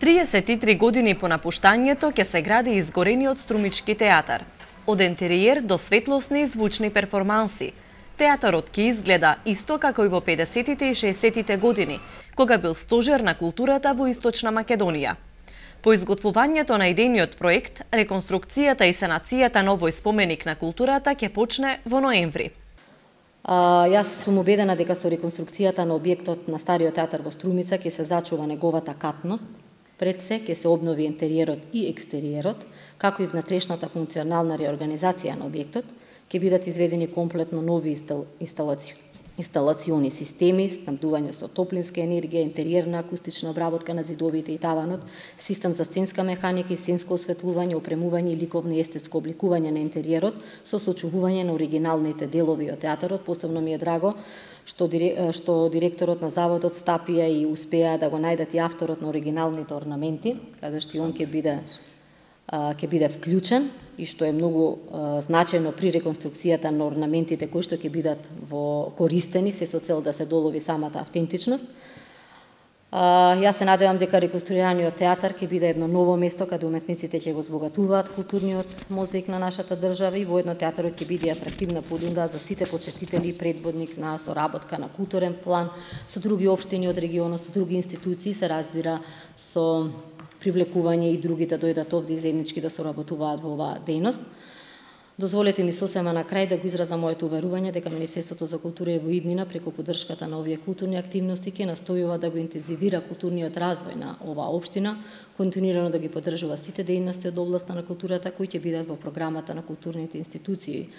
33 години по напуштањето ќе се гради изгорениот Струмички театар. Од интериер до светлосни и звучни перформанси, театарот ќе изгледа исто како и во 50-тите и 60-тите години, кога бил стожер на културата во Источна Македонија. По изготвувањето на идејниот проект, реконструкцијата и санацијата на овој споменик на културата ќе почне во ноември. Јас сум убедена дека со реконструкцијата на објектот на Стариот театар во Струмица ќе се зачува неговата катност. Пред се ќе се обнови интериерот и екстериерот, како и внатрешната функционална реорганизација на објектот, ќе бидат изведени комплетно нови инсталациони системи, снабдување со топлинска енергија, интериерна акустична обработка на зидовите и таванот, систем за сценска механика и сценско осветлување, опремување и ликовно и естетско обликување на интериерот со сочувување на оригиналните делови од театарот. Посебно ми е драго што директорот на заводот стапија и успеа да го најдат и авторот на оригиналните орнаменти, каде што он ќе биде вклучен и што е многу значајно при реконструкцијата на орнаментите кои што ќе бидат користени се со цел да се долови самата автентичност. Јас се надевам дека реконструираниот театар ќе биде едно ново место каде уметниците ќе го збогатуваат културниот мозаик на нашата држава и воедно театарот ќе биде атрактивна понуда за сите посетители и предводник на соработка на културен план со други општини од регионот, со други институции, се разбира со привлекување и други да дојдат овде и заеднички да соработуваат во оваа дејност. Дозволете ми сосема на крај да го изразам моето уверување дека Министерството за култура и во иднина преку поддршката на овие културни активности ќе настојува да го интензивира културниот развој на оваа општина, континуирано да ги поддржува сите дејности од областа на културата кои ќе бидат во програмата на културните институции.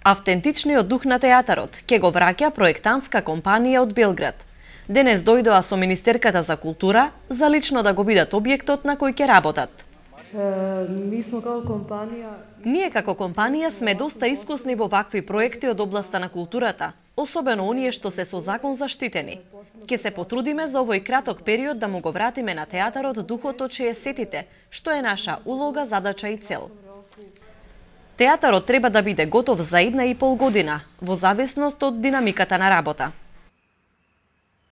Автентичниот дух на театарот ќе го враќа проектантска компанија од Белград. Денес дојдоа со Министерката за култура за лично да го видат објектот на кој ќе работат. Ние како компанија сме доста искусни во вакви проекти од областа на културата, особено оние што се со закон заштитени. Ќе се потрудиме за овој краток период да му го вратиме на театарот духот од 60-тите, што е наша улога, задача и цел. Театарот треба да биде готов за 1,5 година, во зависност од динамиката на работа.